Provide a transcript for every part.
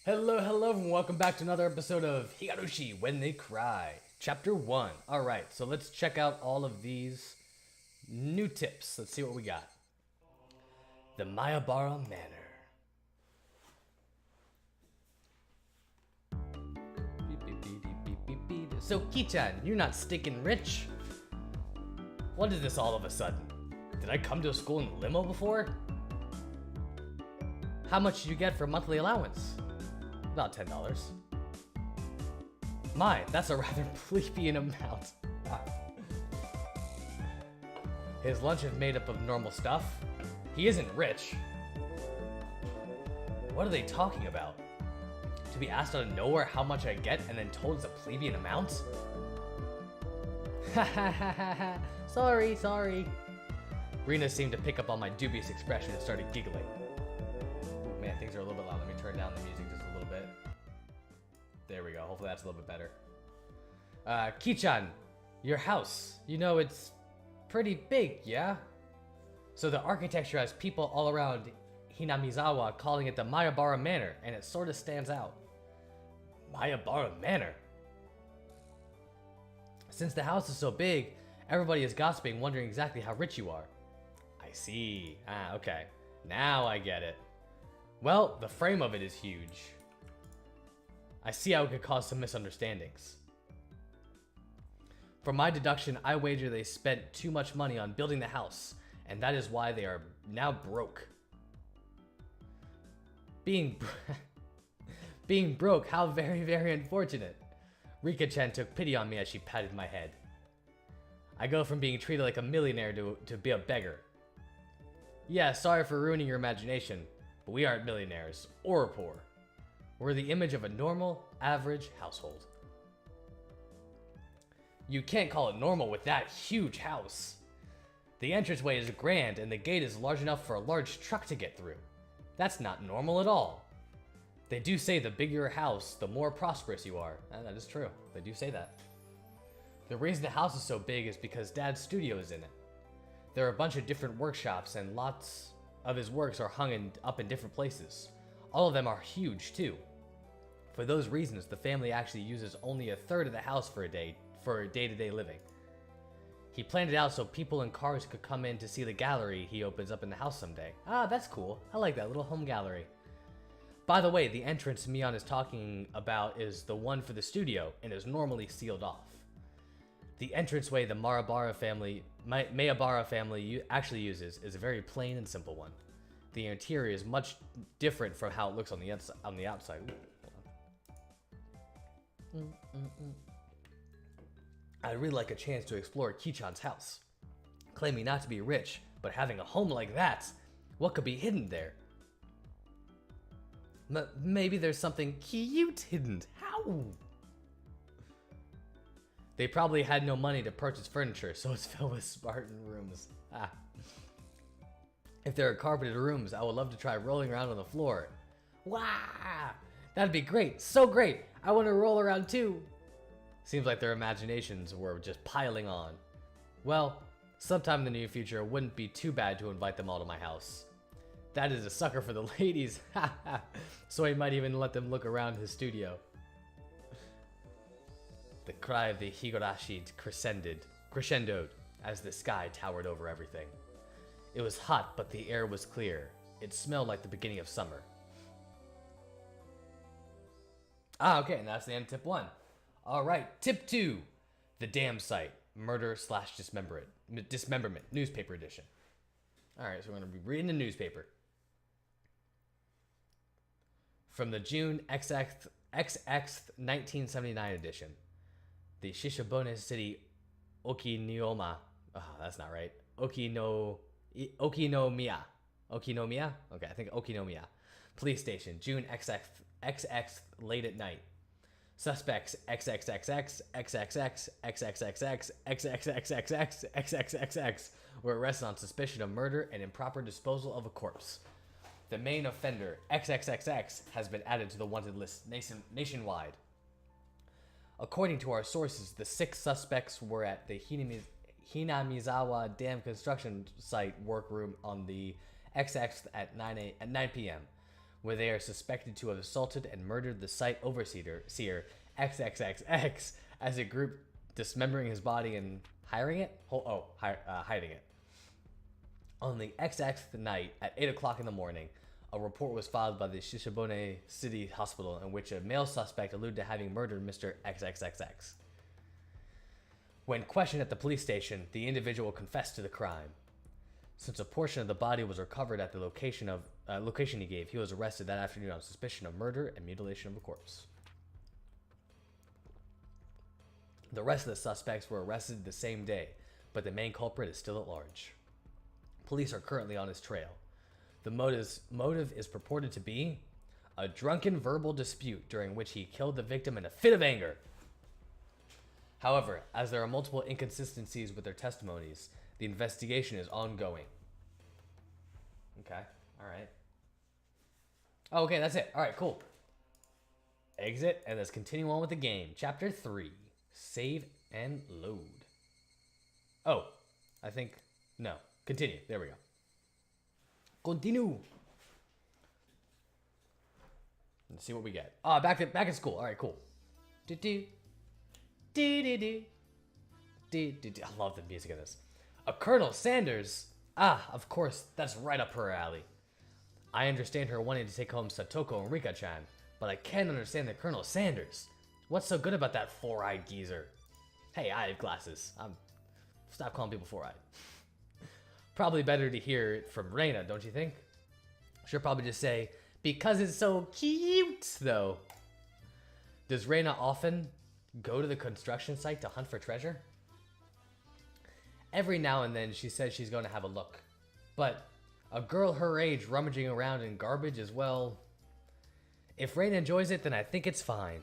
Hello, and welcome back to another episode of Higurashi When They Cry, Chapter 1. Alright, so let's check out all of these new tips. Let's see what we got. The Mayabara Manor. So, Kichan, you're not stinking rich? What is this all of a sudden? Did I come to a school in limo before? How much did you get for monthly allowance? About $10. My, that's a rather plebeian amount. His lunch is made up of normal stuff. He isn't rich. What are they talking about? To be asked out of nowhere how much I get and then told it's a plebeian amount? Sorry. Rena seemed to pick up on my dubious expression and started giggling. Man, things are a little bit loud. Let me turn down the music just a little bit. There we go. Hopefully that's a little bit better. Kichan, your house. You know, it's pretty big, yeah? So the architecture has people all around Hinamizawa calling it the Mayabara Manor, and it sort of stands out. Mayabara Manor? Since the house is so big, everybody is gossiping, wondering exactly how rich you are. I see. Okay. Now I get it. Well, the frame of it is huge. I see how it could cause some misunderstandings. From my deduction, I wager they spent too much money on building the house, and that is why they are now broke. Being broke, how very unfortunate. Rika-chan took pity on me as she patted my head. I go from being treated like a millionaire to be a beggar. Yeah, sorry for ruining your imagination, but we aren't millionaires or poor. We're the image of a normal, average household. You can't call it normal with that huge house. The entranceway is grand and the gate is large enough for a large truck to get through. That's not normal at all. They do say the bigger your house, the more prosperous you are. And that is true. They do say that. The reason the house is so big is because Dad's studio is in it. There are a bunch of different workshops and lots of his works are hung up in different places. All of them are huge too. For those reasons, the family actually uses only a third of the house for day-to-day living. He planned it out so people and cars could come in to see the gallery he opens up in the house someday. That's cool. I like that little home gallery. By the way, the entrance Mion is talking about is the one for the studio and is normally sealed off. The entranceway the Mayabara family actually uses is a very plain and simple one. The interior is much different from how it looks on the outside. I'd really like a chance to explore Kichan's house. Claiming not to be rich, but having a home like that, what could be hidden there? Maybe there's something cute hidden. How? They probably had no money to purchase furniture, so it's filled with Spartan rooms. If there are carpeted rooms, I would love to try rolling around on the floor. Wow! That'd be great! So great! I want to roll around too! Seems like their imaginations were just piling on. Well, sometime in the near future, it wouldn't be too bad to invite them all to my house. Dad is a sucker for the ladies, so he might even let them look around his studio. The cry of the Higurashi crescendoed as the sky towered over everything. It was hot, but the air was clear. It smelled like the beginning of summer. Okay, and that's the end of tip 1. Alright, tip 2. The damn site. Murder/dismemberment. Newspaper edition. Alright, so we're going to be reading the newspaper. From the June XX 1979 edition. The Shishibone City Okinioma. That's not right. Okinomiya. Okinomiya? Okay, I think Okinomiya. Police station, June XX late at night. Suspects XXXX, XXX, XXXX, XXXXX, XXXX were arrested on suspicion of murder and improper disposal of a corpse. The main offender, XXXX, has been added to the wanted list nationwide. According to our sources, the 6 suspects were at the Hinamizawa Dam construction site workroom on the XX at 9 p.m. where they are suspected to have assaulted and murdered the site overseer XXXX as a group, dismembering his body and hiding it. On the XXth night at 8 o'clock in the morning, a report was filed by the Shishibone City Hospital in which a male suspect alluded to having murdered Mr. XXXX. When questioned at the police station, the individual confessed to the crime. Since a portion of the body was recovered at the location he gave, he was arrested that afternoon on suspicion of murder and mutilation of a corpse. The rest of the suspects were arrested the same day, but the main culprit is still at large. Police are currently on his trail. The motive is purported to be a drunken verbal dispute during which he killed the victim in a fit of anger. However, as there are multiple inconsistencies with their testimonies, the investigation is ongoing. Okay, alright. Oh, okay, that's it. Alright, cool. Exit, and let's continue on with the game. Chapter 3. Save and load. Oh, I think... No. Continue. There we go. Continue. Let's see what we get. Ah, back at school. All right, cool. I love the music of this. A Colonel Sanders. Ah, of course, that's right up her alley. I understand her wanting to take home Satoko and Rika-chan, but I can't understand the Colonel Sanders. What's so good about that four-eyed geezer? Hey, I have glasses. Stop calling people four-eyed. Probably better to hear it from Reina, don't you think? She'll probably just say, because it's so cute, though. Does Reina often go to the construction site to hunt for treasure? Every now and then she says she's going to have a look. But a girl her age rummaging around in garbage as well. If Reina enjoys it, then I think it's fine.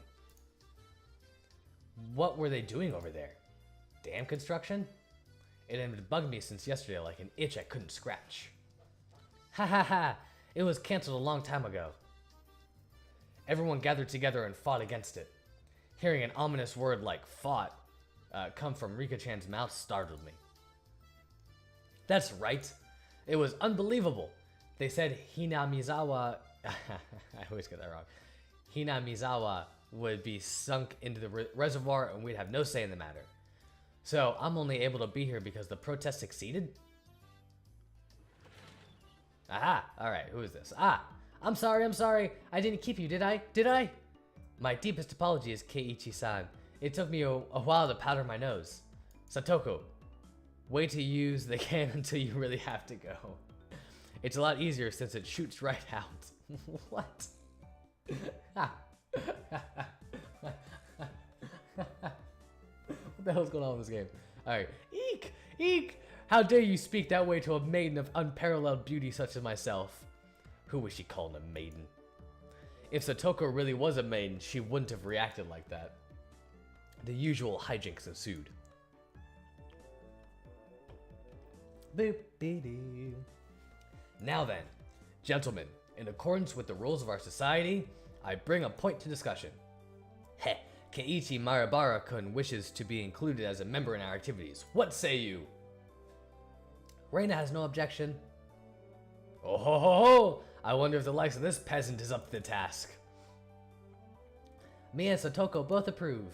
What were they doing over there? Dam construction? It had bugged me since yesterday like an itch I couldn't scratch. Ha ha ha! It was cancelled a long time ago. Everyone gathered together and fought against it. Hearing an ominous word like fought come from Rika-chan's mouth startled me. That's right. It was unbelievable. They said Hinamizawa... I always get that wrong. Hinamizawa would be sunk into the reservoir and we'd have no say in the matter. So, I'm only able to be here because the protest succeeded? Aha! Alright, who is this? Ah! I'm sorry. I didn't keep you, did I? My deepest apologies, Keiichi-san. It took me a while to powder my nose. Satoko, wait to use the can until you really have to go. It's a lot easier since it shoots right out. What? What the hell's going on in this game? Alright. Eek! Eek! How dare you speak that way to a maiden of unparalleled beauty such as myself? Who was she calling a maiden? If Satoko really was a maiden, she wouldn't have reacted like that. The usual hijinks ensued. Now then, gentlemen, in accordance with the rules of our society, I bring a point to discussion. Heh. Keiichi Marabara-kun wishes to be included as a member in our activities. What say you? Reina has no objection. Oh ho ho ho! I wonder if the likes of this peasant is up to the task. Mia and Satoko both approve.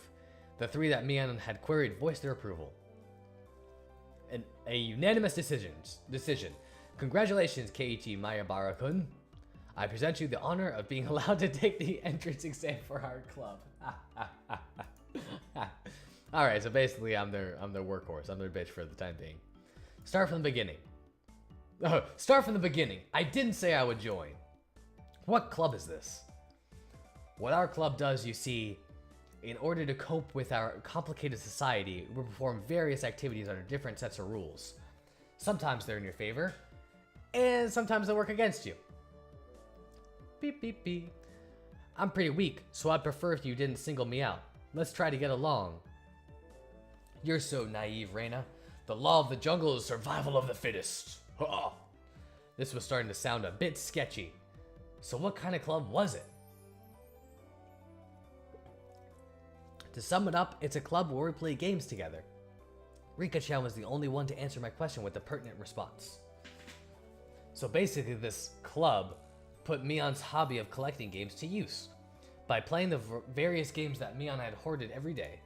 The three that Mian had queried voiced their approval. A unanimous decision. Congratulations, Keiichi Marabara-kun. I present you the honor of being allowed to take the entrance exam for our club. Alright, so basically I'm their workhorse. I'm their bitch for the time being. Start from the beginning. Start from the beginning. I didn't say I would join. What club is this? What our club does, you see, in order to cope with our complicated society, we perform various activities under different sets of rules. Sometimes they're in your favor, and sometimes they work against you. Beep, beep, beep. I'm pretty weak, so I'd prefer if you didn't single me out. Let's try to get along. You're so naive, Reina. The law of the jungle is survival of the fittest. This was starting to sound a bit sketchy. So what kind of club was it? To sum it up, it's a club where we play games together. Rika-chan was the only one to answer my question with a pertinent response. So basically this club put Mion's hobby of collecting games to use. By playing the various games that Mion had hoarded every day,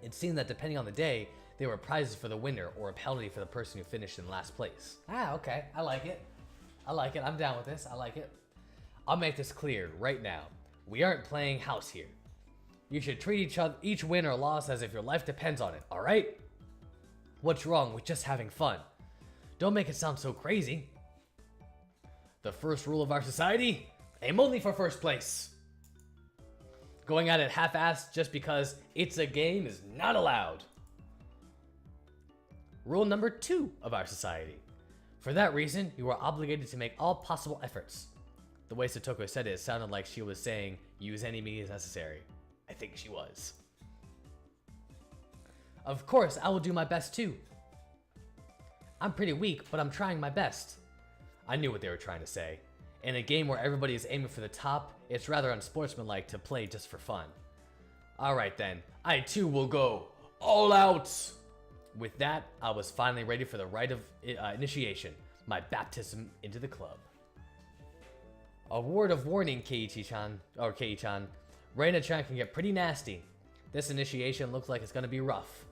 it seemed that depending on the day, there were prizes for the winner or a penalty for the person who finished in last place. Ah, okay, I like it. I like it, I'm down with this, I like it. I'll make this clear right now. We aren't playing house here. You should treat each win or loss as if your life depends on it, alright? What's wrong with just having fun? Don't make it sound so crazy. The first rule of our society, aim only for first place. Going at it half-assed just because it's a game is not allowed. Rule number 2 of our society. For that reason, you are obligated to make all possible efforts. The way Satoko said it sounded like she was saying, use any means necessary. I think she was. Of course, I will do my best too. I'm pretty weak, but I'm trying my best. I knew what they were trying to say. In a game where everybody is aiming for the top, it's rather unsportsmanlike to play just for fun. Alright then, I too will go all out! With that, I was finally ready for the rite of initiation, my baptism into the club. A word of warning, Keiichi-chan, or Kei-chan. Reina-chan can get pretty nasty. This initiation looks like it's gonna be rough.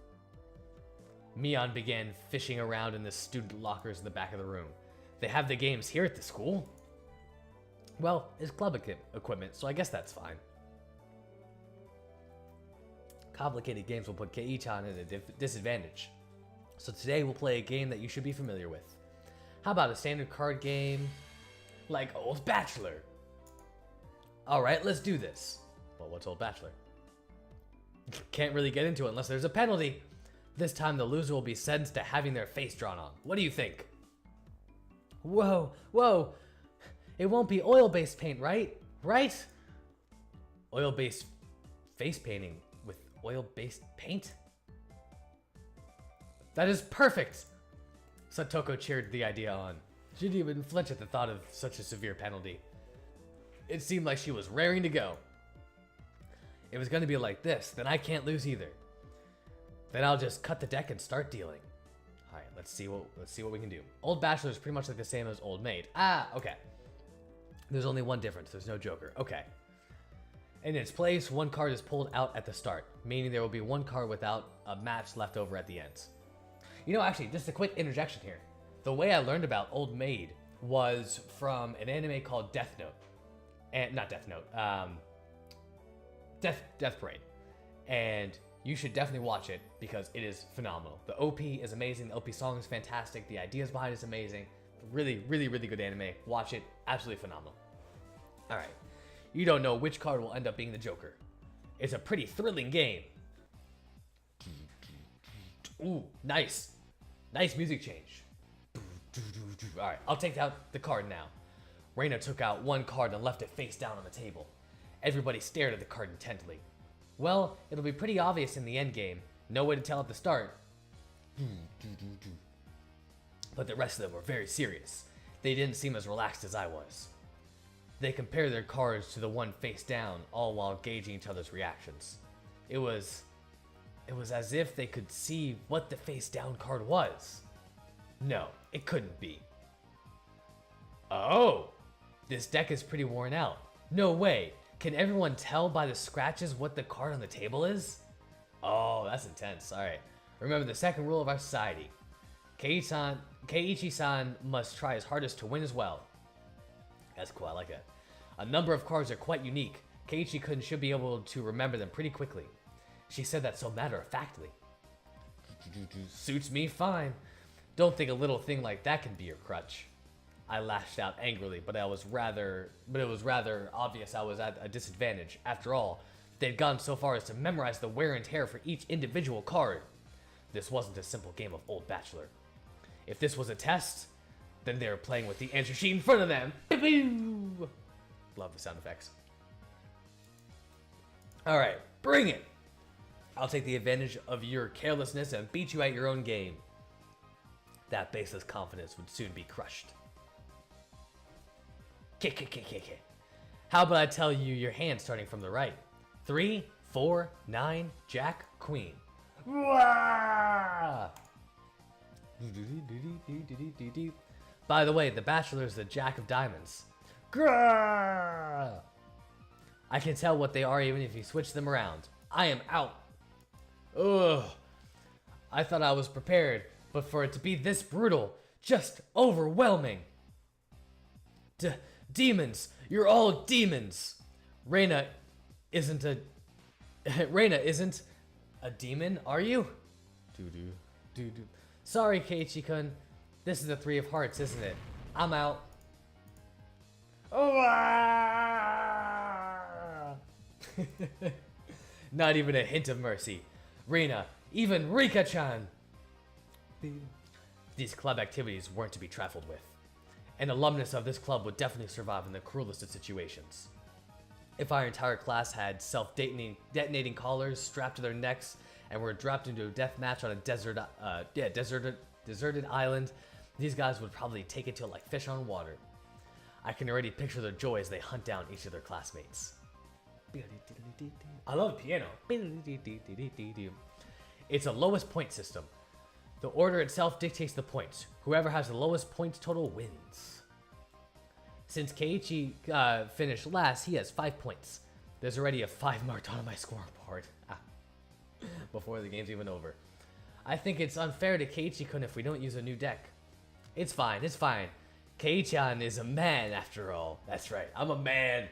Mion began fishing around in the student lockers in the back of the room. They have the games here at the school? Well, it's club equipment, so I guess that's fine. Complicated games will put Kei-chan at a disadvantage. So today we'll play a game that you should be familiar with. How about a standard card game like Old Bachelor? Alright, let's do this. Well, what's Old Bachelor? Can't really get into it unless there's a penalty. This time the loser will be sentenced to having their face drawn on. What do you think? Whoa, whoa. It won't be oil-based paint, right? Right? Oil-based face painting with oil-based paint? That is perfect! Satoko cheered the idea on. She didn't even flinch at the thought of such a severe penalty. It seemed like she was raring to go. If it's gonna be like this, then I can't lose either. Then I'll just cut the deck and start dealing. Alright, let's see what we can do. Old Bachelor is pretty much like the same as Old Maid. Ah, okay. There's only one difference. There's no Joker. Okay. In its place, one card is pulled out at the start, meaning there will be one card without a match left over at the end. You know, actually, just a quick interjection here. The way I learned about Old Maid was from an anime called Death Note. And not Death Note. Death Parade. And you should definitely watch it because it is phenomenal. The OP is amazing. The OP song is fantastic. The ideas behind it is amazing. Really, really, really good anime. Watch it. Absolutely phenomenal. All right. You don't know which card will end up being the Joker. It's a pretty thrilling game. Ooh, nice. Nice music change. All right, I'll take out the card now. Reina took out one card and left it face down on the table. Everybody stared at the card intently. Well, it'll be pretty obvious in the end game. No way to tell at the start. But the rest of them were very serious. They didn't seem as relaxed as I was. They compared their cards to the one face down, all while gauging each other's reactions. It was as if they could see what the face down card was. No, it couldn't be. Oh, this deck is pretty worn out. No way. Can everyone tell by the scratches what the card on the table is? Oh, that's intense. All right. Remember the second rule of our society. Keiichi-san must try his hardest to win as well. That's cool, I like that. A number of cards are quite unique. Keiichi-kun should be able to remember them pretty quickly. She said that so matter-of-factly. Suits me fine. Don't think a little thing like that can be your crutch. I lashed out angrily, but it was rather obvious I was at a disadvantage. After all, they'd gone so far as to memorize the wear and tear for each individual card. This wasn't a simple game of Old Bachelor. If this was a test, then they were playing with the answer sheet in front of them. Love the sound effects. All right, bring it. I'll take the advantage of your carelessness and beat you at your own game. That baseless confidence would soon be crushed. How about I tell you your hand starting from the right? 3, 4, 9, Jack, Queen. By the way, the Bachelor is the Jack of Diamonds. Grrr! I can tell what they are even if you switch them around. I am out. Ugh. I thought I was prepared, but for it to be this brutal, just overwhelming. Demons! You're all demons! Reina isn't a demon, are you? Doo-doo. Sorry, Keiichi-kun. This is the Three of Hearts, isn't it? I'm out. Not even a hint of mercy. Reina, even Rika-chan! These club activities weren't to be trifled with. An alumnus of this club would definitely survive in the cruelest of situations. If our entire class had self-detonating collars strapped to their necks and were dropped into a death match on a deserted island, these guys would probably take it to like fish on water. I can already picture their joy as they hunt down each of their classmates. I love the piano. It's a lowest point system. The order itself dictates the points. Whoever has the lowest points total wins. Since Keiichi finished last, he has 5 points. There's already a 5 marked on my scoreboard. Before the game's even over. I think it's unfair to Keiichi-kun if we don't use a new deck. It's fine. Kei-chan is a man after all. That's right, I'm a man.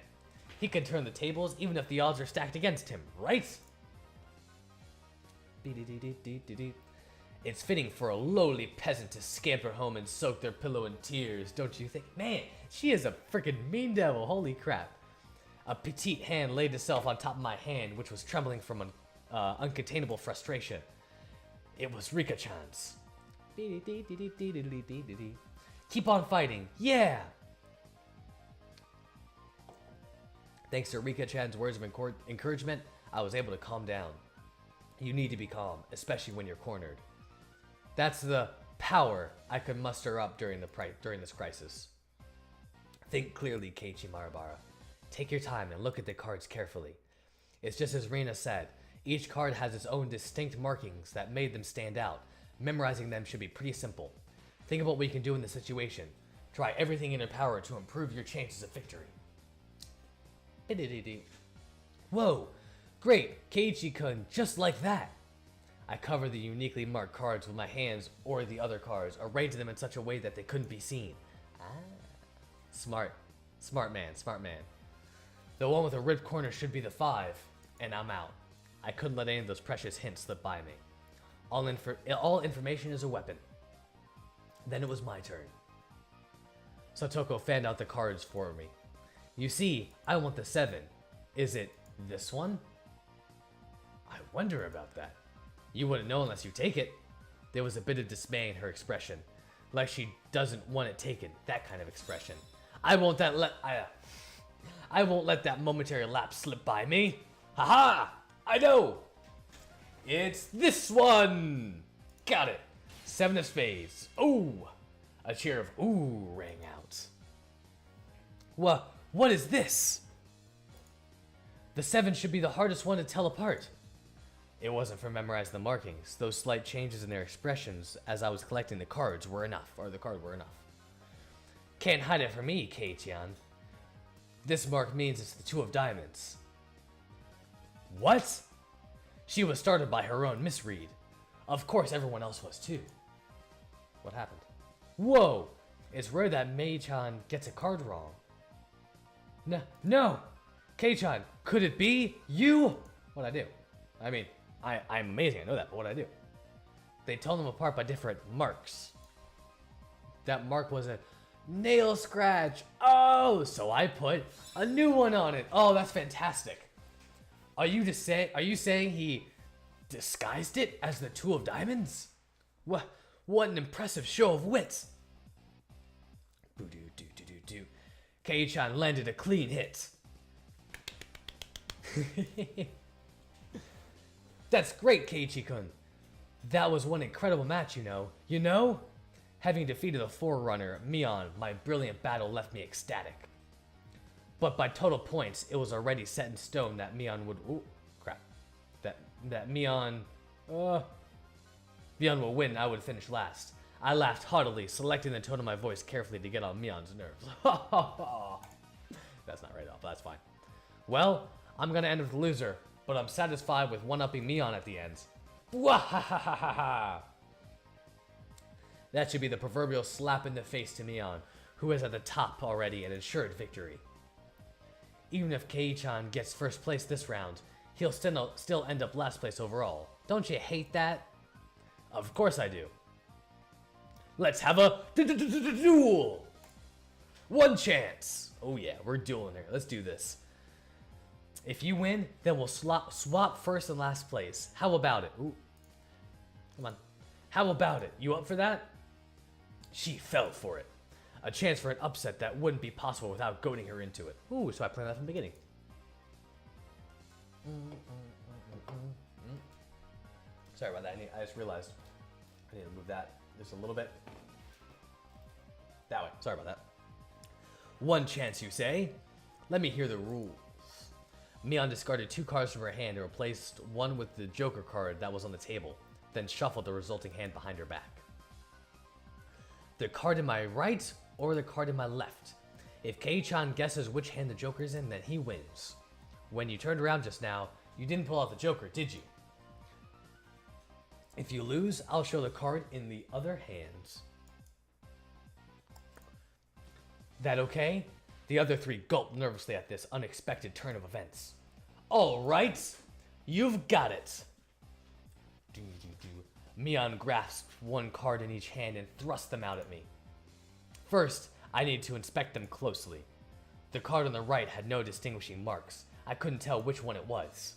He can turn the tables even if the odds are stacked against him, right? It's fitting for a lowly peasant to scamper home and soak their pillow in tears, don't you think? Man, she is a freaking mean devil, holy crap. A petite hand laid itself on top of my hand, which was trembling from uncontainable frustration. It was Rika-chan's. Keep on fighting, yeah! Thanks to Rika-chan's words of encouragement, I was able to calm down. You need to be calm, especially when you're cornered. That's the power I could muster up during this crisis. Think clearly, Keiichi Marabara. Take your time and look at the cards carefully. It's just as Reina said, each card has its own distinct markings that made them stand out. Memorizing them should be pretty simple. Think about what you can do in the situation. Try everything in your power to improve your chances of victory. Whoa! Great! Keiichi-kun, just like that! I covered the uniquely marked cards with my hands or the other cards, arranging them in such a way that they couldn't be seen. Smart. Smart man. The one with a ripped corner should be the 5, and I'm out. I couldn't let any of those precious hints slip by me. All information is a weapon. Then it was my turn. Satoko fanned out the cards for me. You see, I want the 7. Is it this one? I wonder about that. You wouldn't know unless you take it. There was a bit of dismay in her expression, like she doesn't want it taken. That kind of expression. I won't let that momentary lapse slip by me. Haha! I know. It's this one. Got it. 7 of spades. Ooh! A cheer of ooh rang out. What is this? The 7 should be the hardest one to tell apart. It wasn't for memorizing the markings. Those slight changes in their expressions as I was collecting the cards were enough. Can't hide it from me, Kei-chan. This mark means it's the 2 of diamonds. What? She was startled by her own misread. Of course everyone else was too. What happened? Whoa! It's rare that Mei-chan gets a card wrong. No! Kei-chan, could it be you? What'd I do? I mean, I'm amazing, I know that, but what'd I do? They told them apart by different marks. That mark was a nail scratch. Oh, so I put a new one on it. Oh, that's fantastic. Are you saying he disguised it as the 2 of diamonds? What an impressive show of wit. Boo-doo-doo-doo-doo-doo. Kei-chan landed a clean hit. That's great, Keiichi-kun. That was one incredible match, you know? Having defeated the Forerunner, Mion, my brilliant battle left me ecstatic. But by total points, it was already set in stone that Mion would... Ooh, crap. That Mion will win and I would finish last. I laughed haughtily, selecting the tone of my voice carefully to get on Mion's nerves. That's not right off, but that's fine. Well, I'm gonna end with the loser, but I'm satisfied with one-upping Mion at the end. Wahahaha! That should be the proverbial slap in the face to Mion, who is at the top already and ensured victory. Even if Kei-chan gets first place this round, he'll still end up last place overall. Don't you hate that? Of course I do. Let's have a duel! One chance! Oh yeah, we're dueling here. Let's do this. If you win, then we'll swap first and last place. How about it? Ooh. Come on. How about it? You up for that? She fell for it. A chance for an upset that wouldn't be possible without goading her into it. Ooh, so I planned that from the beginning. Sorry about that. I just realized I need to move that just a little bit. That way. Sorry about that. One chance, you say? Let me hear the rules. Mion discarded 2 cards from her hand and replaced one with the Joker card that was on the table, then shuffled the resulting hand behind her back. The card in my right or the card in my left. If Kei-chan guesses which hand the Joker's in, then he wins. When you turned around just now, you didn't pull out the Joker, did you? If you lose, I'll show the card in the other hand. That okay? The other 3 gulped nervously at this unexpected turn of events. All right, you've got it. Mion grasped 1 card in each hand and thrust them out at me. First, I needed to inspect them closely. The card on the right had no distinguishing marks. I couldn't tell which one it was.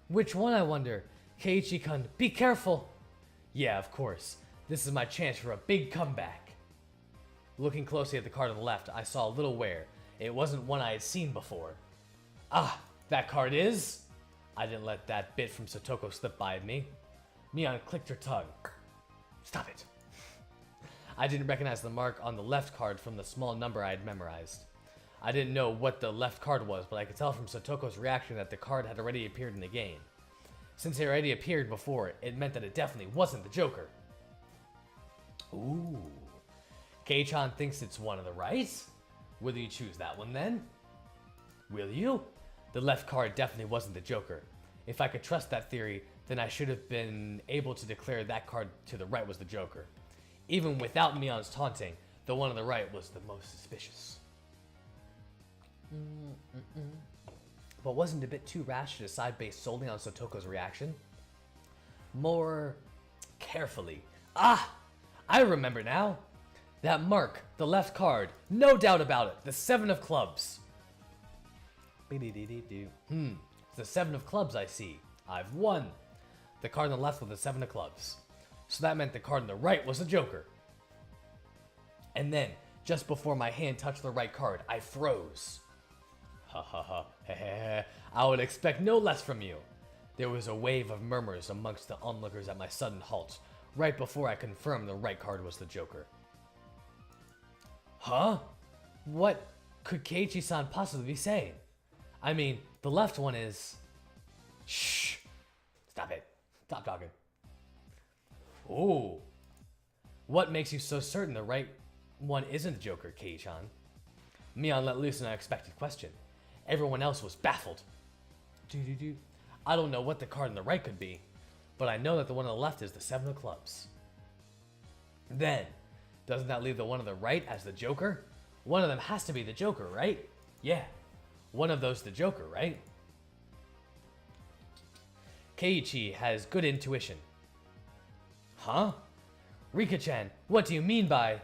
Which one, I wonder? Keiichi-kun, be careful! Yeah, of course. This is my chance for a big comeback. Looking closely at the card on the left, I saw a little wear. It wasn't one I had seen before. Ah, that card is? I didn't let that bit from Satoko slip by me. Mion clicked her tongue. Stop it. I didn't recognize the mark on the left card from the small number I had memorized. I didn't know what the left card was, but I could tell from Satoko's reaction that the card had already appeared in the game. Since it already appeared before, it meant that it definitely wasn't the Joker. Ooh. Kei-chan thinks it's one on the right? Will you choose that one then? Will you? The left card definitely wasn't the Joker. If I could trust that theory, then I should have been able to declare that card to the right was the Joker. Even without Mion's taunting, the one on the right was the most suspicious. But wasn't it a bit too rash to decide based solely on Sotoko's reaction? More carefully. Ah! I remember now. That mark, the left card, no doubt about it, the 7 of clubs. It's the 7 of clubs I see. I've won. The card on the left was the 7 of clubs. So that meant the card on the right was the Joker. And then, just before my hand touched the right card, I froze. Ha ha ha, heh. I would expect no less from you. There was a wave of murmurs amongst the onlookers at my sudden halt, right before I confirmed the right card was the Joker. Huh? What could Keiichi-san possibly be saying? I mean, the left one is... Shh! Stop it. Stop talking. Ooh. What makes you so certain the right one isn't the Joker, Kei-chan? Mion let loose an unexpected question. Everyone else was baffled. I don't know what the card on the right could be, but I know that the one on the left is the 7 of clubs. Then, doesn't that leave the one on the right as the Joker? One of them has to be the Joker, right? Yeah. One of those the Joker, right? Keiichi has good intuition. Huh? Rika-chan, what do you mean by...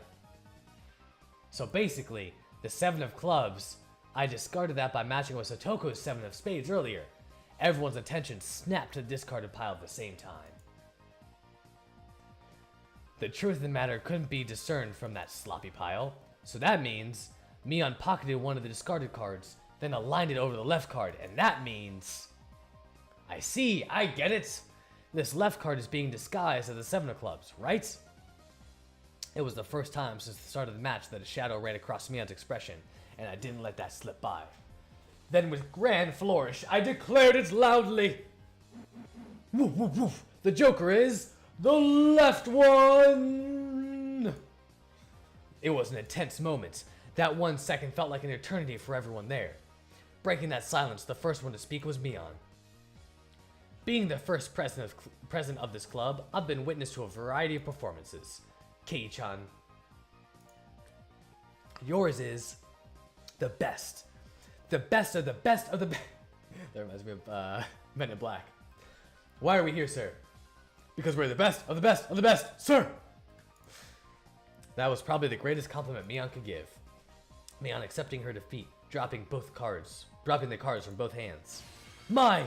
So basically, the 7 of clubs, I discarded that by matching with Satoko's 7 of spades earlier. Everyone's attention snapped to the discarded pile at the same time. The truth of the matter couldn't be discerned from that sloppy pile, so that means Mion pocketed one of the discarded cards, then aligned it over the left card, and that means... I see, I get it! This left card is being disguised as the 7 of clubs, right? It was the first time since the start of the match that a shadow ran across Mion's expression, and I didn't let that slip by. Then with grand flourish, I declared it loudly! Woof, woof, woof! The Joker is... the left one! It was an intense moment. That 1 second felt like an eternity for everyone there. Breaking that silence, the first one to speak was Mion. Being the first president of this club, I've been witness to a variety of performances. Kei-chan, yours is the best. The best of the best of the best. That reminds me of Men in Black. Why are we here, sir? Because we're the best of the best of the best, sir! That was probably the greatest compliment Mion could give. Mion accepting her defeat, dropping the cards from both hands. My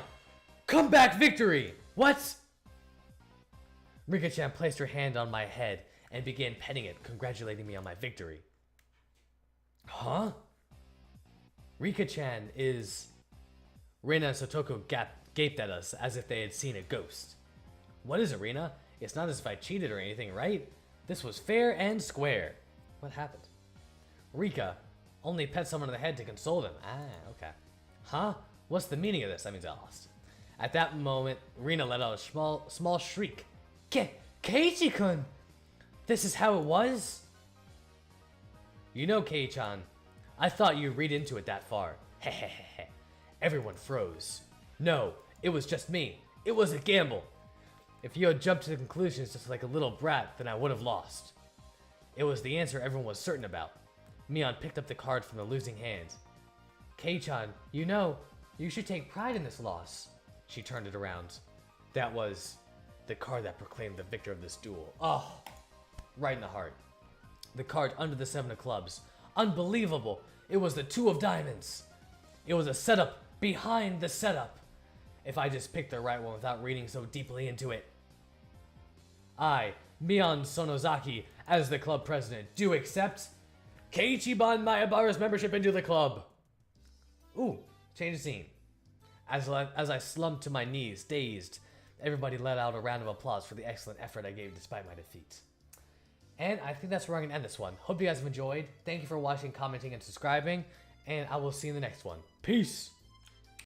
comeback victory! What? Rika-chan placed her hand on my head and began petting it, congratulating me on my victory. Huh? Rika-chan is... Rina and Sotoko gaped at us as if they had seen a ghost. What is it, Rina? It's not as if I cheated or anything, right? This was fair and square. What happened? Rika only pet someone on the head to console them. Ah, okay. Huh? What's the meaning of this? That means I lost. At that moment, Rina let out a small shriek. Keiichi-kun! This is how it was? You know, Kei-chan, I thought you'd read into it that far. Hehehe. Everyone froze. No, it was just me. It was a gamble. If you had jumped to the conclusions just like a little brat, then I would have lost. It was the answer everyone was certain about. Mion picked up the card from the losing hand. Kei-chan, you know, you should take pride in this loss. She turned it around. That was the card that proclaimed the victor of this duel. Oh, right in the heart. The card under the 7 of clubs. Unbelievable. It was the 2 of diamonds. It was a setup behind the setup. If I just picked the right one without reading so deeply into it. I, Mion Sonozaki, as the club president, do accept Keiichiban Mayabara's membership into the club. Ooh, change the scene. As I slumped to my knees, dazed, everybody let out a round of applause for the excellent effort I gave despite my defeat. And I think that's where I'm going to end this one. Hope you guys have enjoyed. Thank you for watching, commenting, and subscribing. And I will see you in the next one. Peace!